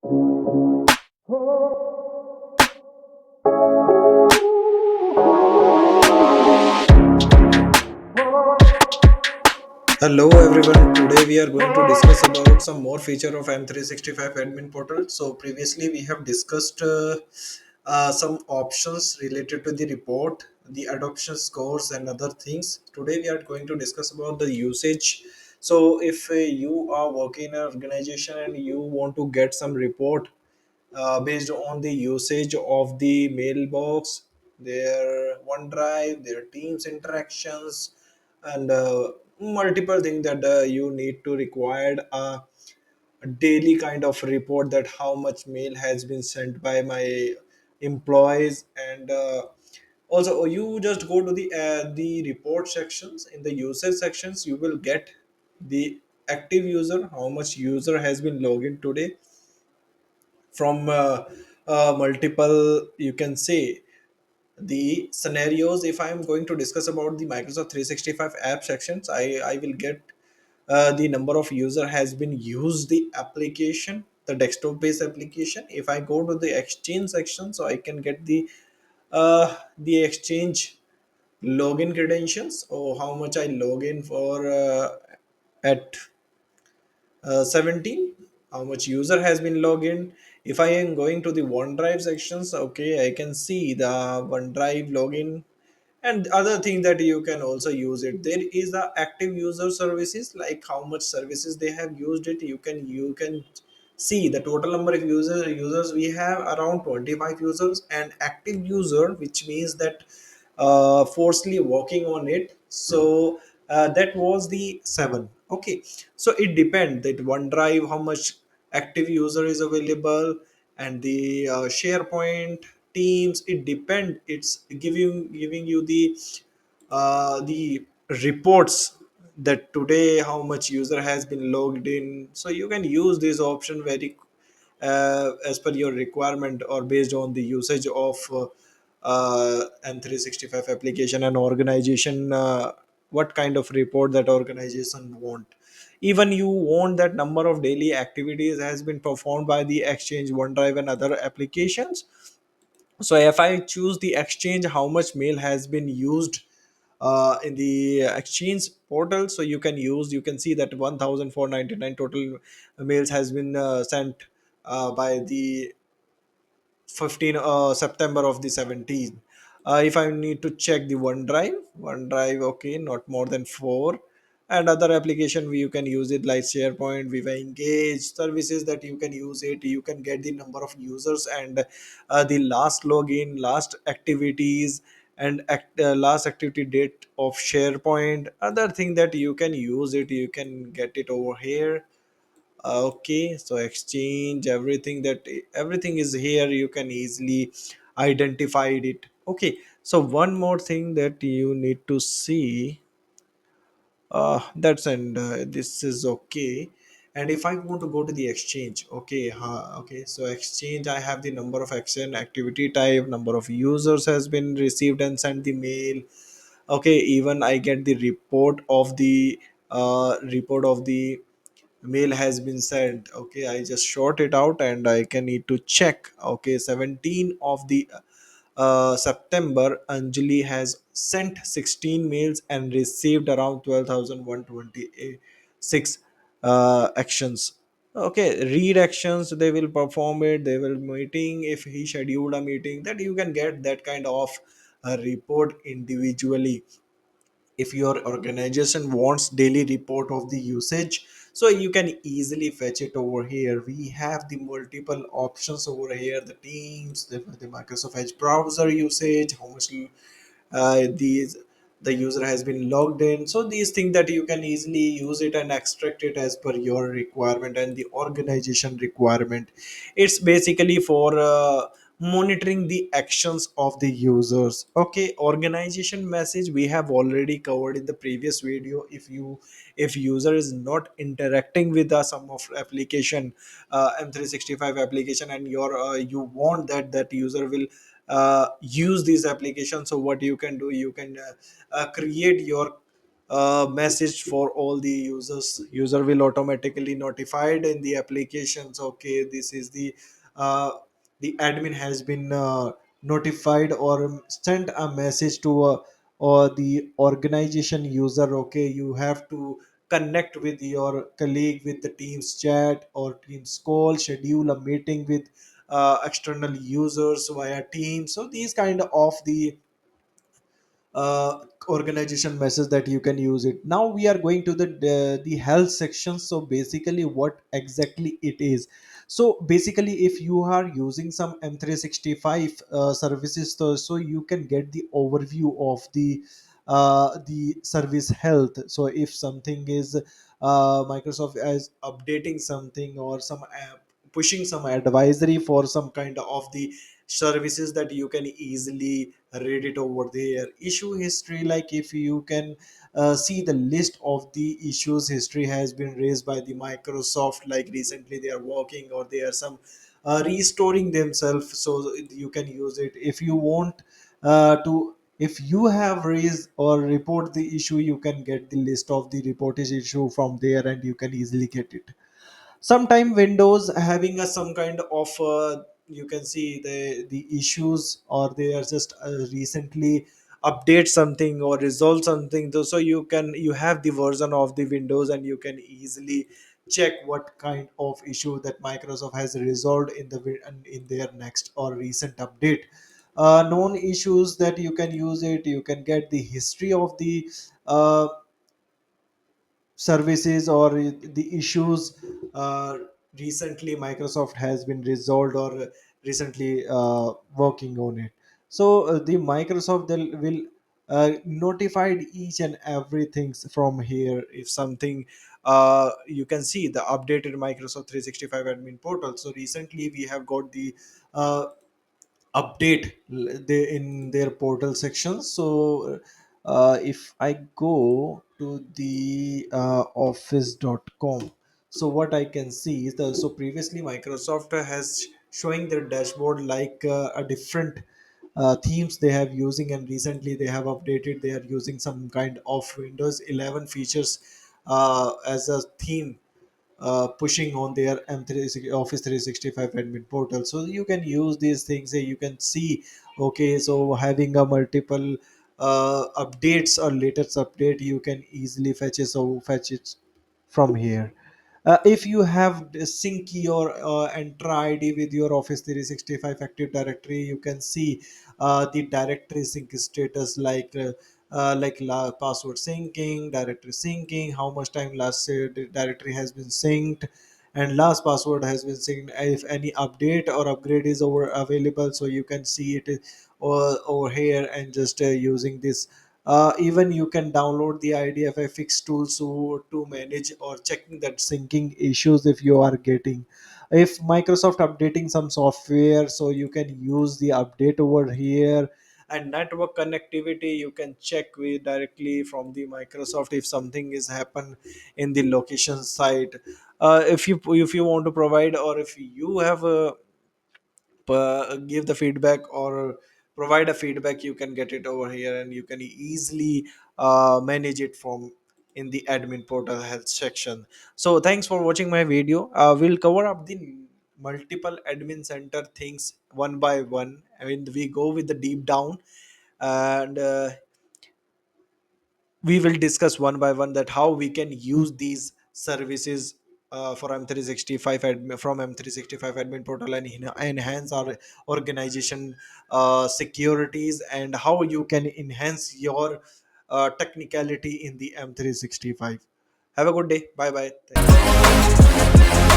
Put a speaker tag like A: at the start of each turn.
A: Hello everyone. Today we are going to discuss about some more feature of M365 admin portal. So previously we have discussed some options related to the report, the adoption scores and other things. Today we are going to discuss about the usage. So if you are working in an organization and you want to get some report based on the usage of the mailbox, their OneDrive, their Teams interactions, and multiple things that you need to require a daily kind of report that how much mail has been sent by my employees and also you just go to the report sections. In the usage sections you will get the active user, how much user has been logged in today from multiple, you can say, the scenarios. If I am going to discuss about the Microsoft 365 app sections, I will get the number of user has been used the application, the desktop based application. If I go to the exchange section, so I can get the exchange login credentials or how much I log in for at 17, how much user has been logged in. If I am going to the OneDrive sections, okay, I can see the OneDrive login and other thing that you can also use it. There is the active user services, like how much services they have used it. You can see the total number of users we have around 25 users, and active user, which means that forcefully working on it. So that was the 7. Okay, so it depends that OneDrive how much active user is available, and the SharePoint, Teams, it depend. It's giving you the reports that today how much user has been logged in. So you can use this option very as per your requirement or based on the usage of M365 application and organization, what kind of report that organization want. Even you want that number of daily activities has been performed by the exchange, OneDrive and other applications. So if I choose the exchange, how much mail has been used in the exchange portal, so you can see that 1499 total mails has been sent by the 15 September of the 17th. If I need to check the OneDrive, okay, not more than 4. And other application you can use it like SharePoint, Viva Engage services that you can use it. You can get the number of users and the last login, last activities, and last activity date of SharePoint. Other thing that you can use it, you can get it over here. Okay, so exchange, everything is here, you can easily identify it. Okay, so one more thing that you need to see, that's and this is okay. And if I want to go to the exchange, okay, okay, so exchange, I have the number of action, activity type, number of users has been received and sent the mail. Okay, even I get the report of the mail has been sent. Okay, I just short it out and I can need to check. Okay, 17 of the September, Anjali has sent 16 mails and received around 12,126 actions. Okay, read actions, they will perform it, they will meeting, if he scheduled a meeting, that you can get that kind of report individually. If your organization wants daily report of the usage, so you can easily fetch it over here. We have the multiple options over here, the Teams, the Microsoft Edge browser usage, how much these the user has been logged in. So these things that you can easily use it and extract it as per your requirement and the organization requirement. It's basically for monitoring the actions of the users. Okay, organization message we have already covered in the previous video. If user is not interacting with the some of application, M365 application, and you want that user will use these applications, so what you can do, you can create your message for all the users. User will automatically notified in the applications, okay, this is uh, the admin has been notified or sent a message to or the organization user, okay, you have to connect with your colleague with the teams chat or teams call, schedule a meeting with external users via teams. So these kind of organization message that you can use it. Now we are going to the health section. So basically what exactly it is, so basically if you are using some M365 services, so you can get the overview of the service health. So if something is Microsoft is updating something or some app pushing some advisory for some kind of the services, that you can easily read it over there. Issue history, like if you can see the list of the issues history has been raised by the Microsoft, like recently they are working or they are some restoring themselves, so you can use it. If you want to, if you have raised or report the issue, you can get the list of the reported issue from there and you can easily get it. Sometime windows having a some kind of you can see the issues, or they are just recently update something or resolve something. So you can, you have the version of the windows and you can easily check what kind of issue that Microsoft has resolved in in their next or recent update. Known issues that you can use it, you can get the history of the uh, services or the issues recently Microsoft has been resolved or recently working on it. So the Microsoft will notified each and everything from here. If something you can see the updated Microsoft 365 admin portal. So recently we have got the uh, update in their portal section. So if I go to the office.com, so what I can see is so previously Microsoft has showing their dashboard like a different themes they have using, and recently they have updated, they are using some kind of Windows 11 features as a theme, pushing on their M3 Office 365 admin portal. So you can use these things. You can see, okay, so having a multiple updates or latest update, you can easily fetch it from here. If you have sync your Entra ID with your Office 365 Active Directory, you can see the directory sync status like password syncing, directory syncing, how much time last the directory has been synced, and last password has been synced. If any update or upgrade is over available, so you can see it over here and just using this. Even you can download the IDFX tools to manage or checking that syncing issues if you are getting. If Microsoft updating some software, so you can use the update over here. And network connectivity, you can check with directly from the Microsoft if something is happen in the location site. If you want to provide, or if you have a give the feedback or provide a feedback, you can get it over here and you can easily manage it from in the admin portal health section. So thanks for watching my video. We'll cover up the multiple admin center things one by one. I mean, we go with the deep down, and we will discuss one by one that how we can use these services for M365 admin, from M365 admin portal, and enhance our organization securities, and how you can enhance your technicality in the M365. Have a good day. Bye bye. Thank you.